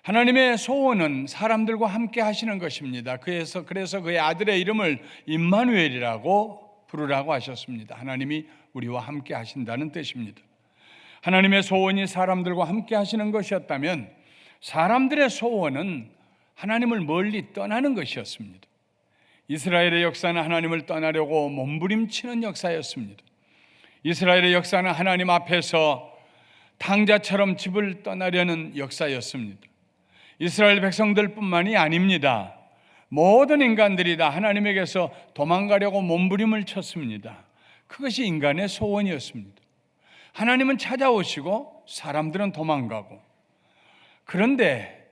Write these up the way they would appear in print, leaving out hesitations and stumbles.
하나님의 소원은 사람들과 함께 하시는 것입니다. 그래서 그의 아들의 이름을 임마누엘이라고 부르라고 하셨습니다. 하나님이 우리와 함께 하신다는 뜻입니다. 하나님의 소원이 사람들과 함께 하시는 것이었다면 사람들의 소원은 하나님을 멀리 떠나는 것이었습니다. 이스라엘의 역사는 하나님을 떠나려고 몸부림치는 역사였습니다. 이스라엘의 역사는 하나님 앞에서 탕자처럼 집을 떠나려는 역사였습니다. 이스라엘 백성들뿐만이 아닙니다. 모든 인간들이 다 하나님에게서 도망가려고 몸부림을 쳤습니다. 그것이 인간의 소원이었습니다. 하나님은 찾아오시고 사람들은 도망가고. 그런데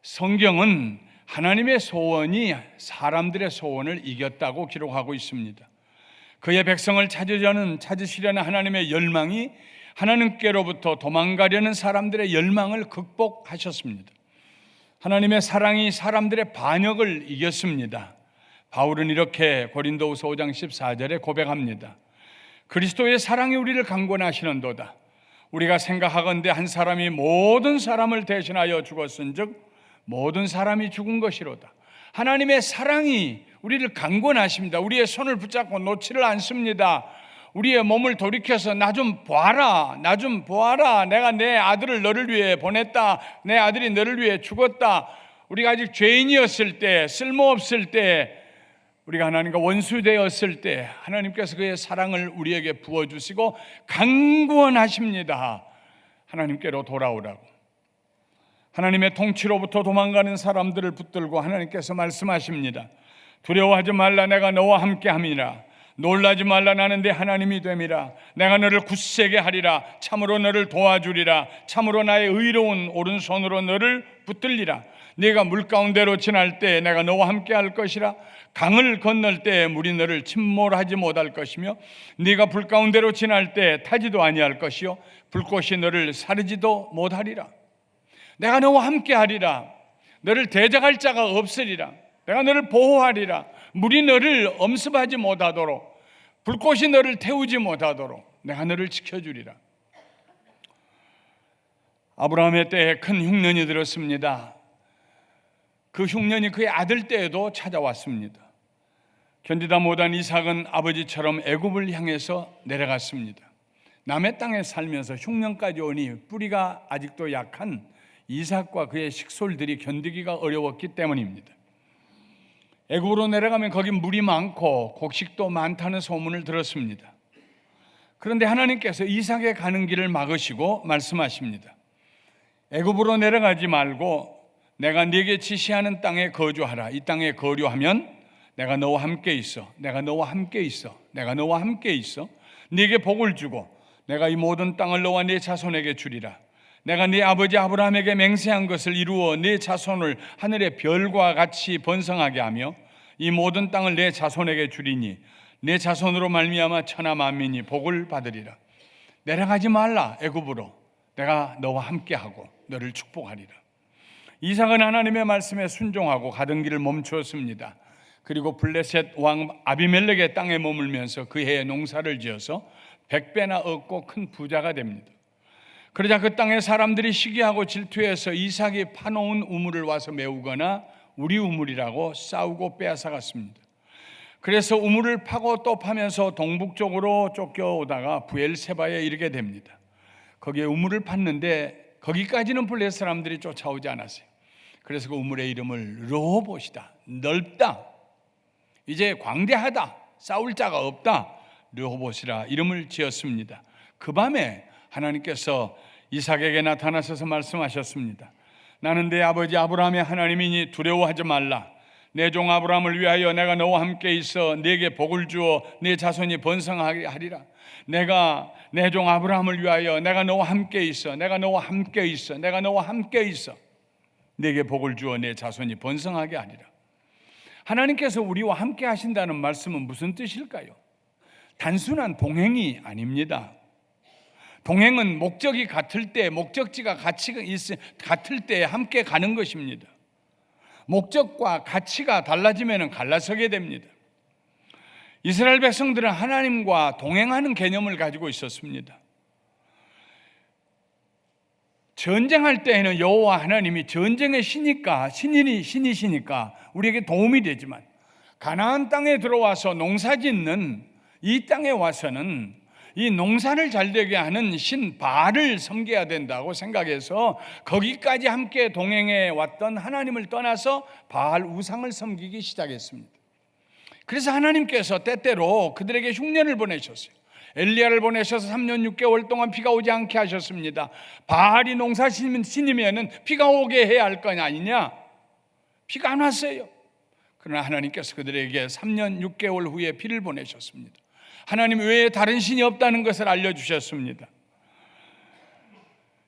성경은 하나님의 소원이 사람들의 소원을 이겼다고 기록하고 있습니다. 그의 백성을 찾으시려는 하나님의 열망이 하나님께로부터 도망가려는 사람들의 열망을 극복하셨습니다. 하나님의 사랑이 사람들의 반역을 이겼습니다. 바울은 이렇게 고린도후서 5장 14절에 고백합니다. 그리스도의 사랑이 우리를 강권하시는도다. 우리가 생각하건대 한 사람이 모든 사람을 대신하여 죽었은즉 모든 사람이 죽은 것이로다. 하나님의 사랑이 우리를 강권하십니다. 우리의 손을 붙잡고 놓지를 않습니다. 우리의 몸을 돌이켜서 나 좀 보아라, 나 좀 보아라. 내가 내 아들을 너를 위해 보냈다. 내 아들이 너를 위해 죽었다. 우리가 아직 죄인이었을 때, 쓸모없을 때, 우리가 하나님과 원수되었을 때 하나님께서 그의 사랑을 우리에게 부어주시고 강권하십니다. 하나님께로 돌아오라고. 하나님의 통치로부터 도망가는 사람들을 붙들고 하나님께서 말씀하십니다. 두려워하지 말라, 내가 너와 함께함이라. 놀라지 말라, 나는 네 하나님이 됨이라. 내가 너를 굳세게 하리라. 참으로 너를 도와주리라. 참으로 나의 의로운 오른손으로 너를 붙들리라. 네가 물가운데로 지날 때 내가 너와 함께할 것이라. 강을 건널 때 물이 너를 침몰하지 못할 것이며 네가 불 가운데로 지날 때 타지도 아니할 것이요 불꽃이 너를 사르지도 못하리라. 내가 너와 함께하리라. 너를 대적할 자가 없으리라. 내가 너를 보호하리라. 물이 너를 엄습하지 못하도록, 불꽃이 너를 태우지 못하도록 내가 너를 지켜주리라. 아브라함의 때에 큰 흉년이 들었습니다. 그 흉년이 그의 아들 때에도 찾아왔습니다. 견디다 못한 이삭은 아버지처럼 애굽을 향해서 내려갔습니다. 남의 땅에 살면서 흉년까지 오니 뿌리가 아직도 약한 이삭과 그의 식솔들이 견디기가 어려웠기 때문입니다. 애굽으로 내려가면 거기 물이 많고 곡식도 많다는 소문을 들었습니다. 그런데 하나님께서 이삭의 가는 길을 막으시고 말씀하십니다. 애굽으로 내려가지 말고 내가 네게 지시하는 땅에 거주하라. 이 땅에 거류하면 내가 너와 함께 있어. 내가 너와 함께 있어. 내가 너와 함께 있어. 네게 복을 주고 내가 이 모든 땅을 너와 네 자손에게 주리라. 내가 네 아버지 아브라함에게 맹세한 것을 이루어 네 자손을 하늘의 별과 같이 번성하게 하며 이 모든 땅을 내 자손에게 주리니 내 자손으로 말미암아 천하 만민이 복을 받으리라. 내려가지 말라 애굽으로. 내가 너와 함께하고 너를 축복하리라. 이삭은 하나님의 말씀에 순종하고 가던 길을 멈추었습니다. 그리고 블레셋 왕 아비멜렉의 땅에 머물면서 그 해에 농사를 지어서 100배나 얻고 큰 부자가 됩니다. 그러자 그 땅의 사람들이 시기하고 질투해서 이삭이 파놓은 우물을 와서 메우거나 우리 우물이라고 싸우고 빼앗아갔습니다. 그래서 우물을 파고 또 파면서 동북쪽으로 쫓겨오다가 부엘세바에 이르게 됩니다. 거기에 우물을 팠는데 거기까지는 블레셋 사람들이 쫓아오지 않았어요. 그래서 그 우물의 이름을 르호봇이다. 넓다. 이제 광대하다. 싸울 자가 없다. 르호봇이라 이름을 지었습니다. 그 밤에 하나님께서 이삭에게 나타나셔서 말씀하셨습니다. 나는 내 아버지 아브라함의 하나님이니 두려워하지 말라. 내 종 아브라함을 위하여 내가 너와 함께 있어 네게 복을 주어 네 자손이 번성하게 하리라. 내가 내 종 아브라함을 위하여 내가 너와 함께 있어. 내가 너와 함께 있어. 내가 너와 함께 있어. 네게 복을 주어 내 자손이 번성하게 하리라. 하나님께서 우리와 함께 하신다는 말씀은 무슨 뜻일까요? 단순한 동행이 아닙니다. 동행은 목적이 같을 때, 목적지가 같을 때 함께 가는 것입니다. 목적과 가치가 달라지면 갈라서게 됩니다. 이스라엘 백성들은 하나님과 동행하는 개념을 가지고 있었습니다. 전쟁할 때에는 여호와 하나님이 전쟁의 신이시니까 우리에게 도움이 되지만, 가나안 땅에 들어와서 농사짓는 이 땅에 와서는 이 농사를 잘되게 하는 신 바알을 섬겨야 된다고 생각해서 거기까지 함께 동행해 왔던 하나님을 떠나서 바알 우상을 섬기기 시작했습니다. 그래서 하나님께서 때때로 그들에게 흉년을 보내셨어요. 엘리야를 보내셔서 3년 6개월 동안 비가 오지 않게 하셨습니다. 바알이 농사신이면 비가 오게 해야 할 거 아니냐? 비가 안 왔어요. 그러나 하나님께서 그들에게 3년 6개월 후에 비를 보내셨습니다. 하나님 외에 다른 신이 없다는 것을 알려주셨습니다.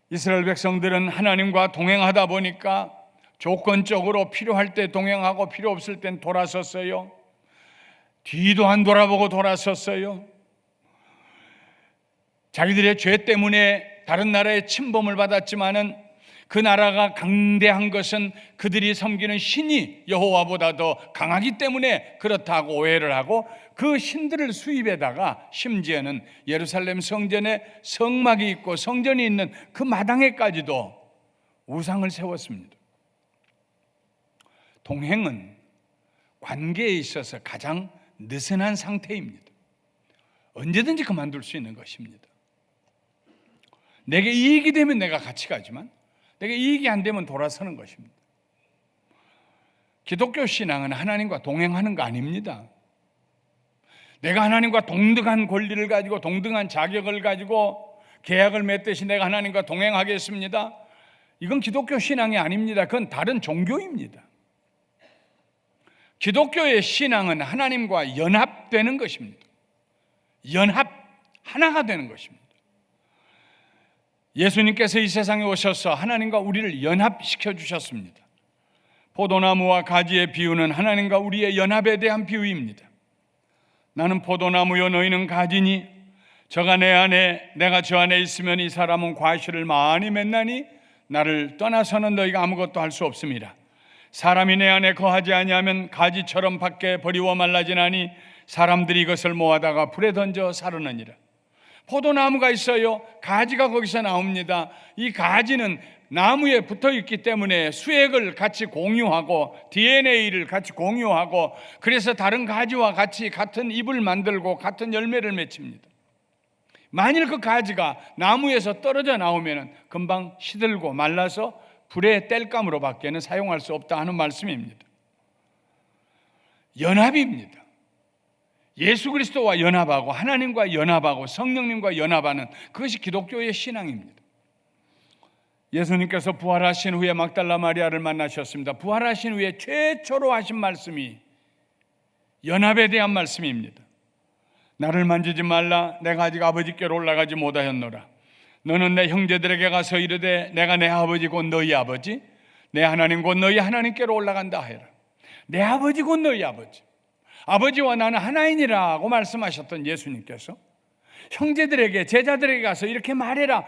이스라엘 백성들은 하나님과 동행하다 보니까 조건적으로 필요할 때 동행하고 필요 없을 땐 돌아섰어요. 뒤도 안 돌아보고 돌아섰어요. 자기들의 죄 때문에 다른 나라의 침범을 받았지만은 그 나라가 강대한 것은 그들이 섬기는 신이 여호와보다 더 강하기 때문에 그렇다고 오해를 하고 그 신들을 수입에다가 심지어는 예루살렘 성전에 성막이 있고 성전이 있는 그 마당에까지도 우상을 세웠습니다. 동행은 관계에 있어서 가장 느슨한 상태입니다. 언제든지 그만둘 수 있는 것입니다. 내게 이익이 되면 내가 같이 가지만 내게 이익이 안 되면 돌아서는 것입니다. 기독교 신앙은 하나님과 동행하는 거 아닙니다. 내가 하나님과 동등한 권리를 가지고 동등한 자격을 가지고 계약을 맺듯이 내가 하나님과 동행하겠습니다. 이건 기독교 신앙이 아닙니다. 그건 다른 종교입니다. 기독교의 신앙은 하나님과 연합되는 것입니다. 하나가 되는 것입니다. 예수님께서 이 세상에 오셔서 하나님과 우리를 연합시켜 주셨습니다. 포도나무와 가지의 비유는 하나님과 우리의 연합에 대한 비유입니다. 나는 포도나무요 너희는 가지니 저가 내 안에 내가 저 안에 있으면 이 사람은 과실을 많이 맺나니 나를 떠나서는 너희가 아무것도 할 수 없습니다. 사람이 내 안에 거하지 아니하면 가지처럼 밖에 버리워 말라지나니 사람들이 이것을 모아다가 불에 던져 사르느니라. 포도나무가 있어요. 가지가 거기서 나옵니다. 이 가지는 나무에 붙어 있기 때문에 수액을 같이 공유하고 DNA를 같이 공유하고 그래서 다른 가지와 같이 같은 잎을 만들고 같은 열매를 맺힙니다. 만일 그 가지가 나무에서 떨어져 나오면 금방 시들고 말라서 불의 땔감으로 밖에는 사용할 수 없다 하는 말씀입니다. 연합입니다. 예수 그리스도와 연합하고 하나님과 연합하고 성령님과 연합하는 그것이 기독교의 신앙입니다. 예수님께서 부활하신 후에 막달라 마리아를 만나셨습니다. 부활하신 후에 최초로 하신 말씀이 연합에 대한 말씀입니다. 나를 만지지 말라. 내가 아직 아버지께로 올라가지 못하였노라. 너는 내 형제들에게 가서 이르되 내가 내 아버지 곧 너희 아버지 내 하나님 곧 너희 하나님께로 올라간다 하여라. 내 아버지 곧 너희 아버지, 아버지와 나는 하나이니라고 말씀하셨던 예수님께서 형제들에게 제자들에게 가서 이렇게 말해라.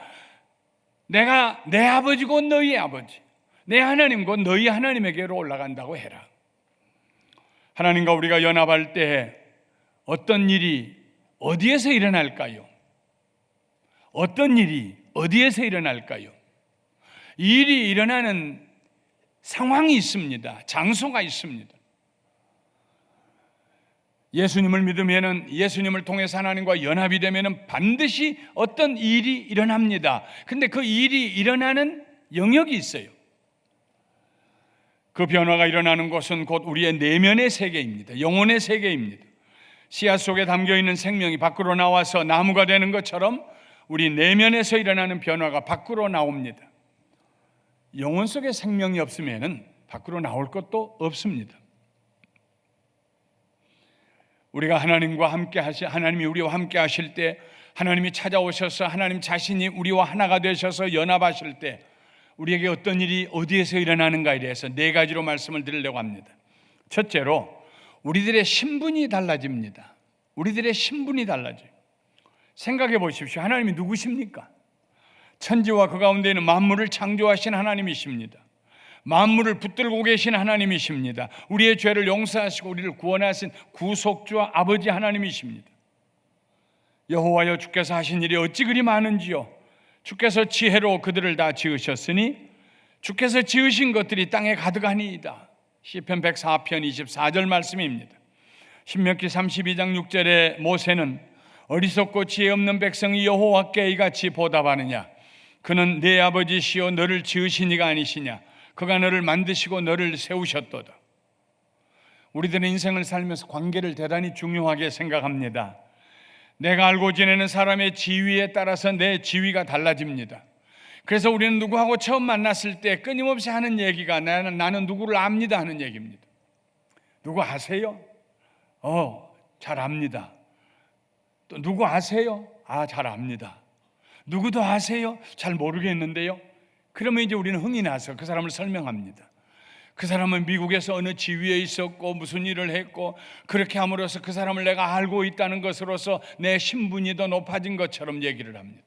내가 내 아버지 곧 너희 아버지 내 하나님 곧 너희 하나님에게로 올라간다고 해라. 하나님과 우리가 연합할 때 어떤 일이 어디에서 일어날까요? 어떤 일이 어디에서 일어날까요? 이 일이 일어나는 상황이 있습니다. 장소가 있습니다. 예수님을 믿으면은 예수님을 통해서 하나님과 연합이 되면은 반드시 어떤 일이 일어납니다. 근데 그 일이 일어나는 영역이 있어요. 그 변화가 일어나는 곳은 곧 우리의 내면의 세계입니다. 영혼의 세계입니다. 씨앗 속에 담겨있는 생명이 밖으로 나와서 나무가 되는 것처럼 우리 내면에서 일어나는 변화가 밖으로 나옵니다. 영혼 속에 생명이 없으면 밖으로 나올 것도 없습니다. 우리가 하나님과 함께 하나님이 우리와 함께 하실 때, 하나님이 찾아오셔서 하나님 자신이 우리와 하나가 되셔서 연합하실 때 우리에게 어떤 일이 어디에서 일어나는가에 대해서 네 가지로 말씀을 드리려고 합니다. 첫째로 우리들의 신분이 달라집니다. 우리들의 신분이 달라져요. 생각해 보십시오. 하나님이 누구십니까? 천지와 그 가운데 있는 만물을 창조하신 하나님이십니다. 만물을 붙들고 계신 하나님이십니다. 우리의 죄를 용서하시고 우리를 구원하신 구속주와 아버지 하나님이십니다. 여호와여 주께서 하신 일이 어찌 그리 많은지요. 주께서 지혜로 그들을 다 지으셨으니 주께서 지으신 것들이 땅에 가득하니이다. 시편 104편 24절 말씀입니다. 신명기 32장 6절에 모세는 어리석고 지혜 없는 백성이 여호와께 이같이 보답하느냐? 그는 내 아버지시요 너를 지으신 이가 아니시냐? 그가 너를 만드시고 너를 세우셨도다. 우리들은 인생을 살면서 관계를 대단히 중요하게 생각합니다. 내가 알고 지내는 사람의 지위에 따라서 내 지위가 달라집니다. 그래서 우리는 누구하고 처음 만났을 때 끊임없이 하는 얘기가 나는 누구를 압니다 하는 얘기입니다. 누구 아세요? 잘 압니다. 또 누구 아세요? 잘 압니다. 누구도 아세요? 잘 모르겠는데요. 그러면 이제 우리는 흥이 나서 그 사람을 설명합니다. 그 사람은 미국에서 어느 지위에 있었고 무슨 일을 했고 그렇게 함으로써 그 사람을 내가 알고 있다는 것으로서 내 신분이 더 높아진 것처럼 얘기를 합니다.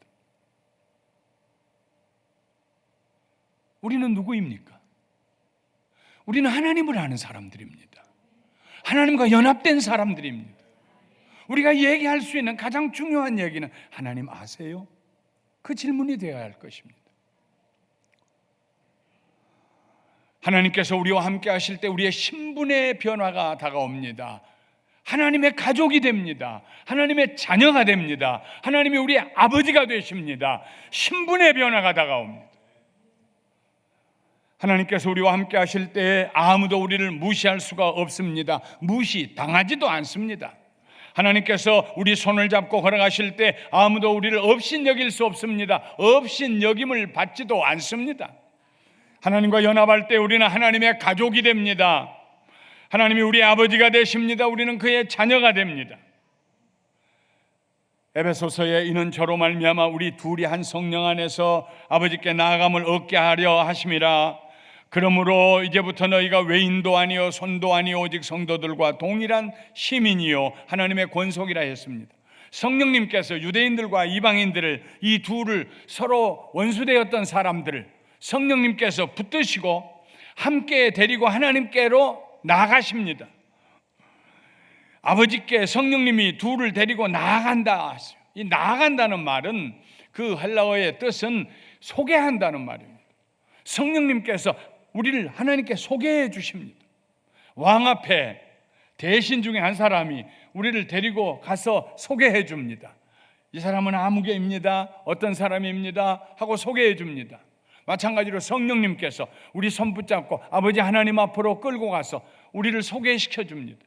우리는 누구입니까? 우리는 하나님을 아는 사람들입니다. 하나님과 연합된 사람들입니다. 우리가 얘기할 수 있는 가장 중요한 얘기는 하나님 아세요? 그 질문이 되어야 할 것입니다. 하나님께서 우리와 함께 하실 때 우리의 신분의 변화가 다가옵니다. 하나님의 가족이 됩니다. 하나님의 자녀가 됩니다. 하나님이 우리의 아버지가 되십니다. 신분의 변화가 다가옵니다. 하나님께서 우리와 함께 하실 때 아무도 우리를 무시할 수가 없습니다. 무시당하지도 않습니다. 하나님께서 우리 손을 잡고 걸어가실 때 아무도 우리를 업신여길 수 없습니다. 업신여김을 받지도 않습니다. 하나님과 연합할 때 우리는 하나님의 가족이 됩니다. 하나님이 우리의 아버지가 되십니다. 우리는 그의 자녀가 됩니다. 에베소서에 이는 저로 말미암아 우리 둘이 한 성령 안에서 아버지께 나아감을 얻게 하려 하심이라. 그러므로 이제부터 너희가 외인도 아니요 손도 아니요 오직 성도들과 동일한 시민이요 하나님의 권속이라 했습니다. 성령님께서 유대인들과 이방인들을, 이 둘을 서로 원수되었던 사람들을 성령님께서 붙드시고 함께 데리고 하나님께로 나아가십니다. 아버지께 성령님이 둘을 데리고 나아간다. 이 나아간다는 말은 그 헬라어의 뜻은 소개한다는 말입니다. 성령님께서 우리를 하나님께 소개해 주십니다. 왕 앞에 대신 중에 한 사람이 우리를 데리고 가서 소개해 줍니다. 이 사람은 아무개입니다. 어떤 사람입니다. 하고 소개해 줍니다. 마찬가지로 성령님께서 우리 손 붙잡고 아버지 하나님 앞으로 끌고 가서 우리를 소개시켜 줍니다.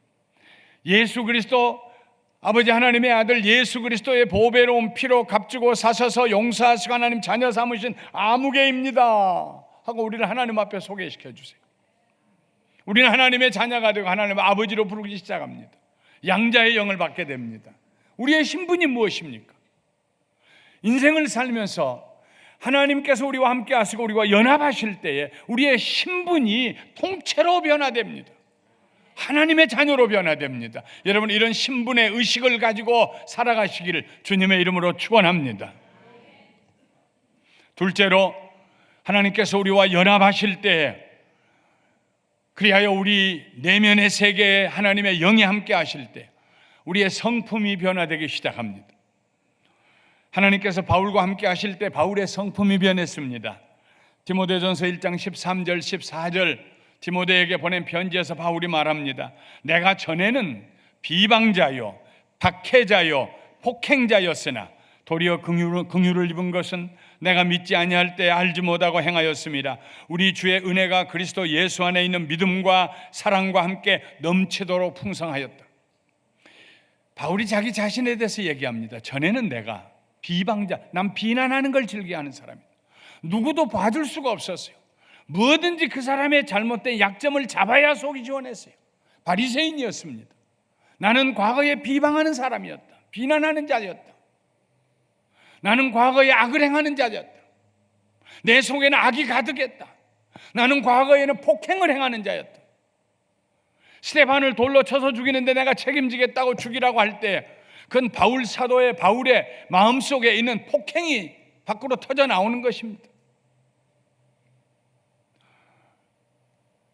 예수 그리스도, 아버지 하나님의 아들 예수 그리스도의 보배로운 피로 값주고 사셔서 용서하시고 하나님 자녀 삼으신 아무개입니다 하고 우리를 하나님 앞에 소개시켜 주세요. 우리는 하나님의 자녀가 되고 하나님의 아버지로 부르기 시작합니다. 양자의 영을 받게 됩니다. 우리의 신분이 무엇입니까? 인생을 살면서 하나님께서 우리와 함께 하시고 우리와 연합하실 때에 우리의 신분이 통째로 변화됩니다. 하나님의 자녀로 변화됩니다. 여러분, 이런 신분의 의식을 가지고 살아가시기를 주님의 이름으로 축원합니다. 둘째로, 하나님께서 우리와 연합하실 때에 그리하여 우리 내면의 세계에 하나님의 영이 함께 하실 때 우리의 성품이 변화되기 시작합니다. 하나님께서 바울과 함께 하실 때 바울의 성품이 변했습니다. 디모데전서 1장 13절 14절 디모데에게 보낸 편지에서 바울이 말합니다. 내가 전에는 비방자요 박해자요 폭행자였으나 도리어 긍휼을 입은 것은 내가 믿지 아니할 때 알지 못하고 행하였습니다. 우리 주의 은혜가 그리스도 예수 안에 있는 믿음과 사랑과 함께 넘치도록 풍성하였다. 바울이 자기 자신에 대해서 얘기합니다. 전에는 내가 비방자, 남 비난하는 걸 즐겨하는 사람이다. 누구도 봐줄 수가 없었어요. 뭐든지 그 사람의 잘못된 약점을 잡아야 속이 시원했어요. 바리새인이었습니다. 나는 과거에 비방하는 사람이었다. 비난하는 자였다. 나는 과거에 악을 행하는 자였다. 내 속에는 악이 가득했다. 나는 과거에는 폭행을 행하는 자였다. 스데반을 돌로 쳐서 죽이는데 내가 책임지겠다고 죽이라고 할 때 그건 바울 사도의 바울의 마음속에 있는 폭행이 밖으로 터져 나오는 것입니다.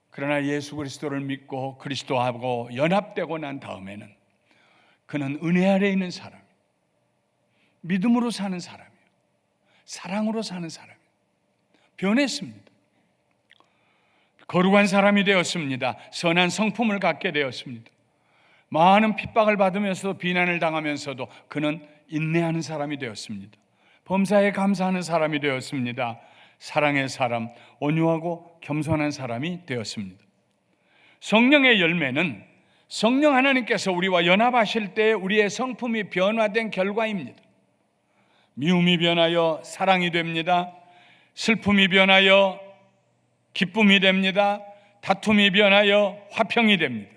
그러나 예수 그리스도를 믿고 그리스도하고 연합되고 난 다음에는 그는 은혜 아래 있는 사람, 믿음으로 사는 사람이에요. 사랑으로 사는 사람, 변했습니다. 거룩한 사람이 되었습니다. 선한 성품을 갖게 되었습니다. 많은 핍박을 받으면서도 비난을 당하면서도 그는 인내하는 사람이 되었습니다. 범사에 감사하는 사람이 되었습니다. 사랑의 사람, 온유하고 겸손한 사람이 되었습니다. 성령의 열매는 성령 하나님께서 우리와 연합하실 때 우리의 성품이 변화된 결과입니다. 미움이 변하여 사랑이 됩니다. 슬픔이 변하여 기쁨이 됩니다. 다툼이 변하여 화평이 됩니다.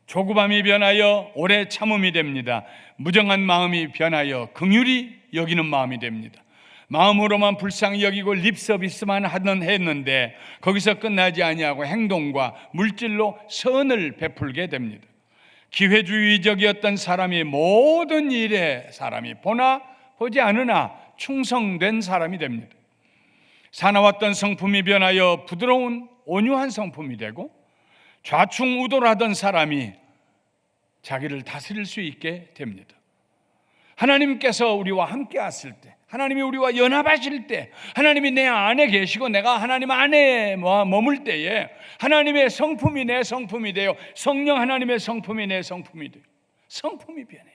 조급함이 변하여 오래 참음이 됩니다. 무정한 마음이 변하여 긍휼히 여기는 마음이 됩니다. 마음으로만 불쌍히 여기고 립서비스만 했는데 거기서 끝나지 아니하고 행동과 물질로 선을 베풀게 됩니다. 기회주의적이었던 사람이 모든 일에 사람이 보나 보지 않으나 충성된 사람이 됩니다. 사나웠던 성품이 변하여 부드러운 온유한 성품이 되고 좌충우돌하던 사람이 자기를 다스릴 수 있게 됩니다. 하나님께서 우리와 함께 하실 때, 하나님이 우리와 연합하실 때, 하나님이 내 안에 계시고 내가 하나님 안에 머물 때에 하나님의 성품이 내 성품이 되어 성령 하나님의 성품이 내 성품이 돼요. 성품이 변해요.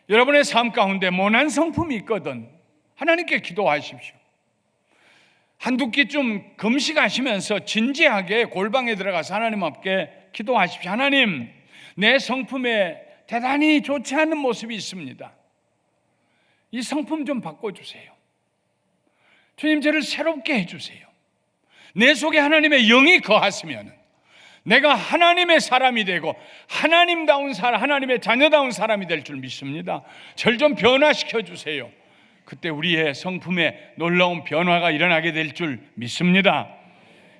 여러분의 삶 가운데 모난 성품이 있거든. 하나님께 기도하십시오. 한두 끼좀 금식하시면서 진지하게 골방에 들어가서 하나님 앞에 기도하십시오. 하나님, 내 성품에 대단히 좋지 않은 모습이 있습니다. 이 성품 좀 바꿔주세요. 주님, 저를 새롭게 해주세요. 내 속에 하나님의 영이 거하시면 내가 하나님의 사람이 되고 하나님다운 사람, 하나님의 자녀다운 사람이 될 줄 믿습니다. 절 좀 변화시켜 주세요. 그때 우리의 성품에 놀라운 변화가 일어나게 될 줄 믿습니다.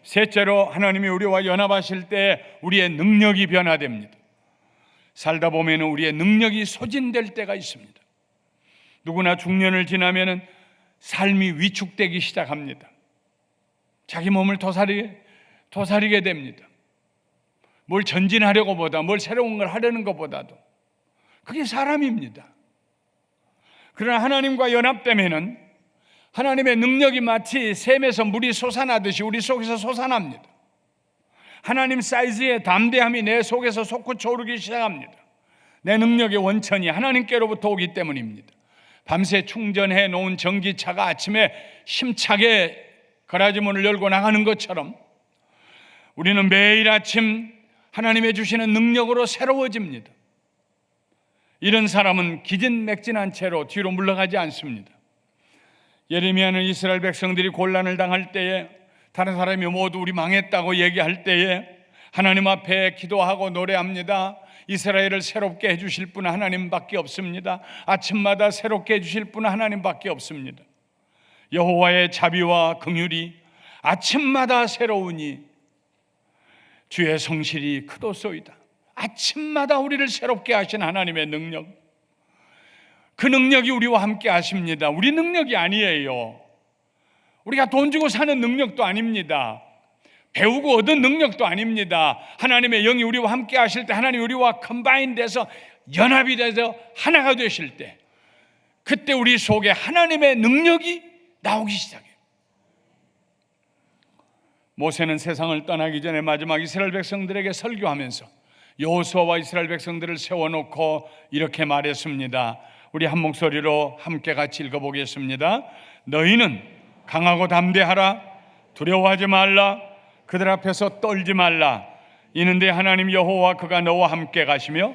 셋째로, 하나님이 우리와 연합하실 때 우리의 능력이 변화됩니다. 살다 보면 우리의 능력이 소진될 때가 있습니다. 누구나 중년을 지나면 삶이 위축되기 시작합니다. 자기 몸을 도사리게 됩니다. 뭘 전진하려고 보다, 뭘 새로운 걸 하려는 것보다도. 그게 사람입니다. 그러나 하나님과 연합되면은 하나님의 능력이 마치 샘에서 물이 솟아나듯이 우리 속에서 솟아납니다. 하나님 사이즈의 담대함이 내 속에서 솟구쳐 오르기 시작합니다. 내 능력의 원천이 하나님께로부터 오기 때문입니다. 밤새 충전해 놓은 전기차가 아침에 힘차게 거라지 문을 열고 나가는 것처럼 우리는 매일 아침 하나님의 주시는 능력으로 새로워집니다. 이런 사람은 기진맥진한 채로 뒤로 물러가지 않습니다. 예레미야는 이스라엘 백성들이 곤란을 당할 때에, 다른 사람이 모두 우리 망했다고 얘기할 때에 하나님 앞에 기도하고 노래합니다. 이스라엘을 새롭게 해주실 분은 하나님밖에 없습니다. 아침마다 새롭게 해주실 분은 하나님밖에 없습니다. 여호와의 자비와 긍휼이 아침마다 새로우니 주의 성실이 크도소이다. 아침마다 우리를 새롭게 하신 하나님의 능력, 그 능력이 우리와 함께 하십니다. 우리 능력이 아니에요. 우리가 돈 주고 사는 능력도 아닙니다. 배우고 얻은 능력도 아닙니다. 하나님의 영이 우리와 함께 하실 때, 하나님 우리와 컴바인 돼서 연합이 돼서 하나가 되실 때, 그때 우리 속에 하나님의 능력이 나오기 시작해요. 모세는 세상을 떠나기 전에 마지막 이스라엘 백성들에게 설교하면서 여호수아와 이스라엘 백성들을 세워놓고 이렇게 말했습니다. 우리 한 목소리로 함께 같이 읽어보겠습니다. 너희는 강하고 담대하라. 두려워하지 말라. 그들 앞에서 떨지 말라. 이는데 하나님 여호와 그가 너와 함께 가시며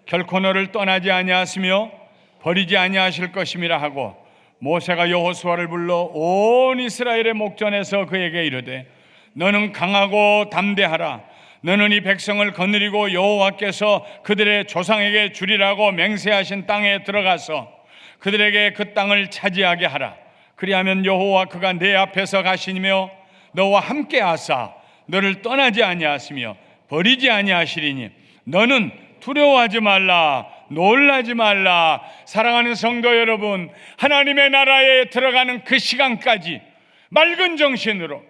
결코 너를 떠나지 아니하시며 버리지 아니하실 것임이라 하고, 모세가 여호수아를 불러 온 이스라엘의 목전에서 그에게 이르되 너는 강하고 담대하라. 너는 이 백성을 거느리고 여호와께서 그들의 조상에게 주리라고 맹세하신 땅에 들어가서 그들에게 그 땅을 차지하게 하라. 그리하면 여호와 그가 내 앞에서 가시며 너와 함께 하사 너를 떠나지 아니하시며 버리지 아니하시리니 너는 두려워하지 말라. 놀라지 말라. 사랑하는 성도 여러분, 하나님의 나라에 들어가는 그 시간까지 맑은 정신으로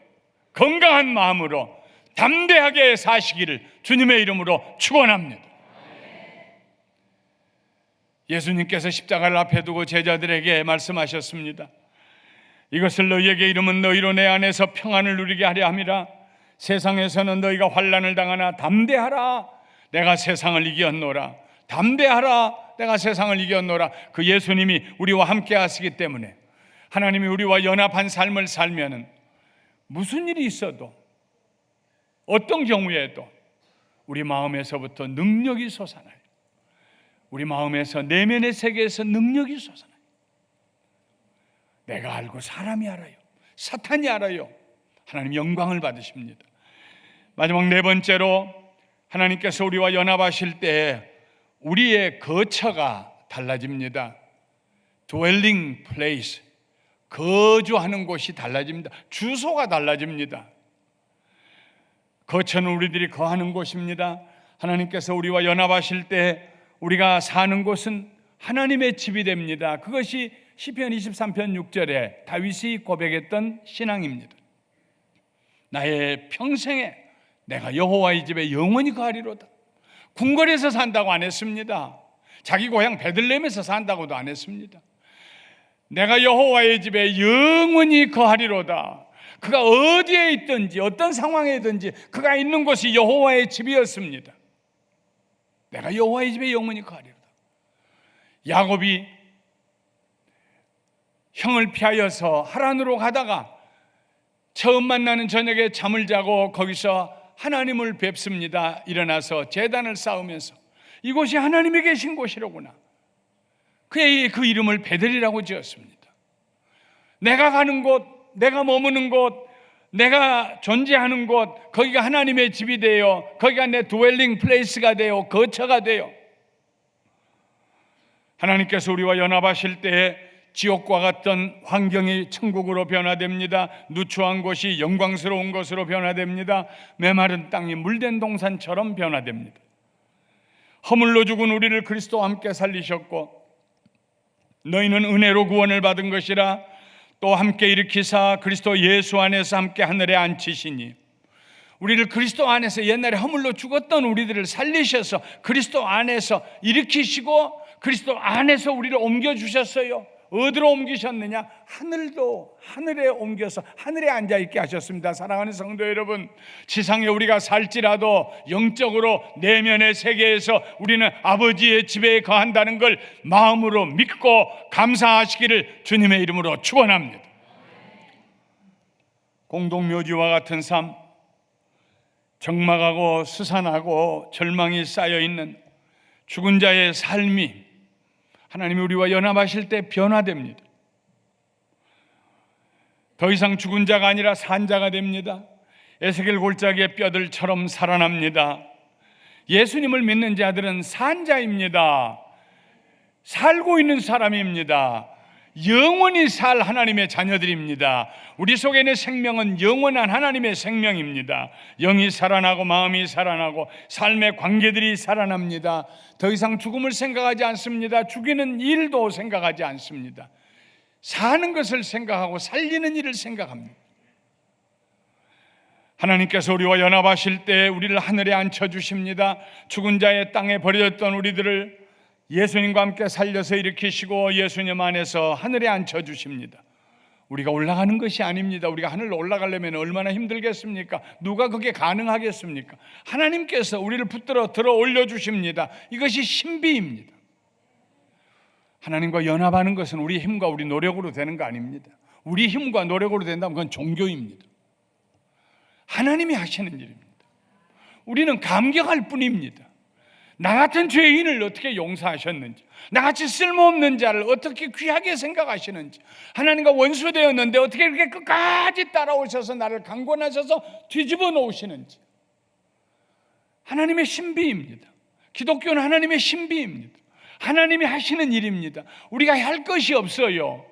건강한 마음으로 담대하게 사시기를 주님의 이름으로 축원합니다. 예수님께서 십자가를 앞에 두고 제자들에게 말씀하셨습니다. 이것을 너희에게 이름은 너희로 내 안에서 평안을 누리게 하려 함이라. 세상에서는 너희가 환난을 당하나 담대하라, 내가 세상을 이겼노라. 담대하라, 내가 세상을 이겼노라. 그 예수님이 우리와 함께 하시기 때문에 하나님이 우리와 연합한 삶을 살면은 무슨 일이 있어도, 어떤 경우에도 우리 마음에서부터 능력이 솟아나요. 우리 마음에서, 내면의 세계에서 능력이 솟아나요. 내가 알고 사람이 알아요, 사탄이 알아요. 하나님 영광을 받으십니다. 마지막 네 번째로, 하나님께서 우리와 연합하실 때 우리의 거처가 달라집니다. dwelling place, 거주하는 곳이 달라집니다. 주소가 달라집니다. 거처는 우리들이 거하는 곳입니다. 하나님께서 우리와 연합하실 때 우리가 사는 곳은 하나님의 집이 됩니다. 그것이 시편 23편 6절에 다윗이 고백했던 신앙입니다. 나의 평생에 내가 여호와의 집에 영원히 거하리로다. 궁궐에서 산다고 안 했습니다. 자기 고향 베들레헴에서 산다고도 안 했습니다. 내가 여호와의 집에 영원히 거하리로다. 그가 어디에 있든지 어떤 상황에 있든지 그가 있는 곳이 여호와의 집이었습니다. 내가 여호와의 집에 영원히 거하리로다. 야곱이 형을 피하여서 하란으로 가다가 처음 만나는 저녁에 잠을 자고 거기서 하나님을 뵙습니다. 일어나서 제단을 쌓으면서 이곳이 하나님이 계신 곳이로구나. 그의 그 이름을 베델이라고 지었습니다. 내가 가는 곳, 내가 머무는 곳, 내가 존재하는 곳, 거기가 하나님의 집이 되어, 거기가 내 드웰링 플레이스가 되어, 거처가 되어, 하나님께서 우리와 연합하실 때에 지옥과 같던 환경이 천국으로 변화됩니다. 누추한 곳이 영광스러운 것으로 변화됩니다. 메마른 땅이 물된 동산처럼 변화됩니다. 허물로 죽은 우리를 그리스도와 함께 살리셨고, 너희는 은혜로 구원을 받은 것이라 또 함께 일으키사 그리스도 예수 안에서 함께 하늘에 앉히시니, 우리를 그리스도 안에서, 옛날에 허물로 죽었던 우리들을 살리셔서 그리스도 안에서 일으키시고 그리스도 안에서 우리를 옮겨주셨어요. 어디로 옮기셨느냐? 하늘에 옮겨서 하늘에 앉아있게 하셨습니다. 사랑하는 성도 여러분, 지상에 우리가 살지라도 영적으로 내면의 세계에서 우리는 아버지의 집에 거한다는 걸 마음으로 믿고 감사하시기를 주님의 이름으로 축원합니다. 공동묘지와 같은 삶, 적막하고 스산하고 절망이 쌓여있는 죽은 자의 삶이 하나님이 우리와 연합하실 때 변화됩니다. 더 이상 죽은 자가 아니라 산 자가 됩니다. 에스겔 골짜기의 뼈들처럼 살아납니다. 예수님을 믿는 자들은 산 자입니다. 살고 있는 사람입니다. 영원히 살 하나님의 자녀들입니다. 우리 속에 있는 생명은 영원한 하나님의 생명입니다. 영이 살아나고 마음이 살아나고 삶의 관계들이 살아납니다. 더 이상 죽음을 생각하지 않습니다. 죽이는 일도 생각하지 않습니다. 사는 것을 생각하고 살리는 일을 생각합니다. 하나님께서 우리와 연합하실 때 우리를 하늘에 앉혀주십니다. 죽은 자의 땅에 버려졌던 우리들을 예수님과 함께 살려서 일으키시고 예수님 안에서 하늘에 앉혀주십니다. 우리가 올라가는 것이 아닙니다. 우리가 하늘로 올라가려면 얼마나 힘들겠습니까? 누가 그게 가능하겠습니까? 하나님께서 우리를 붙들어 들어 올려주십니다. 이것이 신비입니다. 하나님과 연합하는 것은 우리 힘과 우리 노력으로 되는 거 아닙니다. 우리 힘과 노력으로 된다면 그건 종교입니다. 하나님이 하시는 일입니다. 우리는 감격할 뿐입니다. 나 같은 죄인을 어떻게 용서하셨는지, 나같이 쓸모없는 자를 어떻게 귀하게 생각하시는지, 하나님과 원수되었는데 어떻게 이렇게 끝까지 따라오셔서 나를 강권하셔서 뒤집어 놓으시는지, 하나님의 신비입니다. 기독교는 하나님의 신비입니다. 하나님이 하시는 일입니다. 우리가 할 것이 없어요.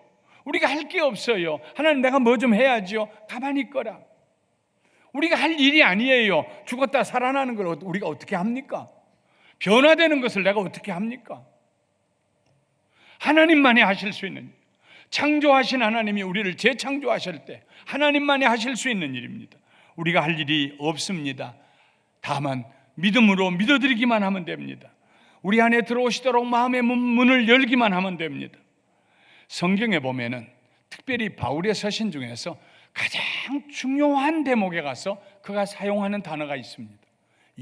우리가 할 게 없어요. 하나님, 내가 뭐 좀 해야지요. 가만히 있거라. 우리가 할 일이 아니에요. 죽었다 살아나는 걸 우리가 어떻게 합니까? 변화되는 것을 내가 어떻게 합니까? 하나님만이 하실 수 있는 일. 창조하신 하나님이 우리를 재창조하실 때 하나님만이 하실 수 있는 일입니다. 우리가 할 일이 없습니다. 다만 믿음으로 믿어드리기만 하면 됩니다. 우리 안에 들어오시도록 마음의 문을 열기만 하면 됩니다. 성경에 보면은 특별히 바울의 서신 중에서 가장 중요한 대목에 가서 그가 사용하는 단어가 있습니다.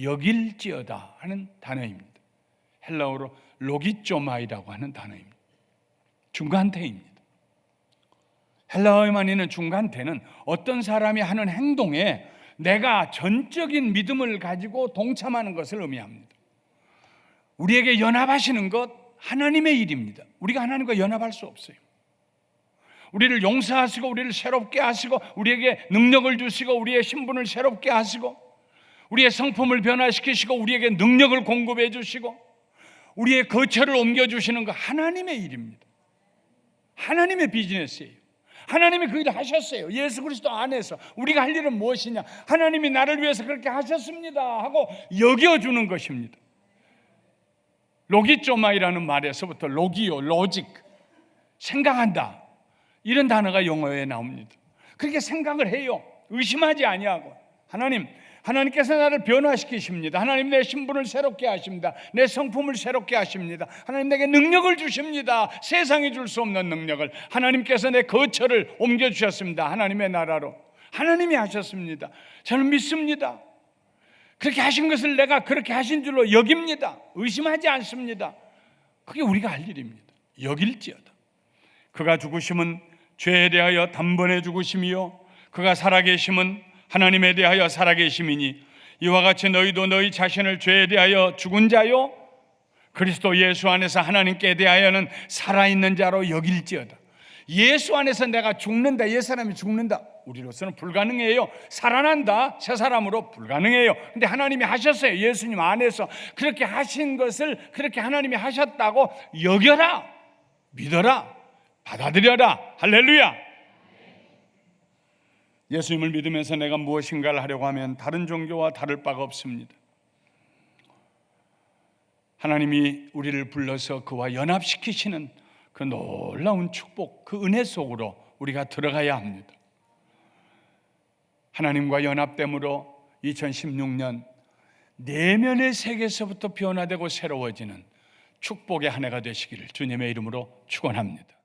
여길지어다 하는 단어입니다. 헬라어로 로기쪼마이라고 하는 단어입니다. 중간태입니다. 헬라어에만 있는 중간태는 어떤 사람이 하는 행동에 내가 전적인 믿음을 가지고 동참하는 것을 의미합니다. 우리에게 연합하시는 것 하나님의 일입니다. 우리가 하나님과 연합할 수 없어요. 우리를 용서하시고 우리를 새롭게 하시고 우리에게 능력을 주시고 우리의 신분을 새롭게 하시고 우리의 성품을 변화시키시고 우리에게 능력을 공급해 주시고 우리의 거처를 옮겨주시는 거 하나님의 일입니다. 하나님의 비즈니스예요. 하나님이 그 일을 하셨어요. 예수 그리스도 안에서. 우리가 할 일은 무엇이냐? 하나님이 나를 위해서 그렇게 하셨습니다 하고 여겨주는 것입니다. 로기쪼마이라는 말에서부터 로기요, 로직, 생각한다, 이런 단어가 영어에 나옵니다. 그렇게 생각을 해요. 의심하지 아니하고. 하나님께서 나를 변화시키십니다. 하나님 내 신분을 새롭게 하십니다. 내 성품을 새롭게 하십니다. 하나님 내게 능력을 주십니다. 세상이 줄 수 없는 능력을. 하나님께서 내 거처를 옮겨주셨습니다. 하나님의 나라로. 하나님이 하셨습니다. 저는 믿습니다. 그렇게 하신 것을 내가 그렇게 하신 줄로 여깁니다. 의심하지 않습니다. 그게 우리가 할 일입니다. 여길지어다. 그가 죽으심은 죄에 대하여 단번에 죽으심이요 그가 살아계심은 하나님에 대하여 살아계심이니 이와 같이 너희도 너희 자신을 죄에 대하여 죽은 자요 그리스도 예수 안에서 하나님께 대하여는 살아있는 자로 여길지어다. 예수 안에서 내가 죽는다, 옛사람이 죽는다, 우리로서는 불가능해요. 살아난다, 새 사람으로 불가능해요. 근데 하나님이 하셨어요. 예수님 안에서 그렇게 하신 것을 그렇게 하나님이 하셨다고 여겨라, 믿어라, 받아들여라. 할렐루야. 예수님을 믿으면서 내가 무엇인가를 하려고 하면 다른 종교와 다를 바가 없습니다. 하나님이 우리를 불러서 그와 연합시키시는 그 놀라운 축복, 그 은혜 속으로 우리가 들어가야 합니다. 하나님과 연합됨으로 2016년 내면의 세계에서부터 변화되고 새로워지는 축복의 한 해가 되시기를 주님의 이름으로 축원합니다.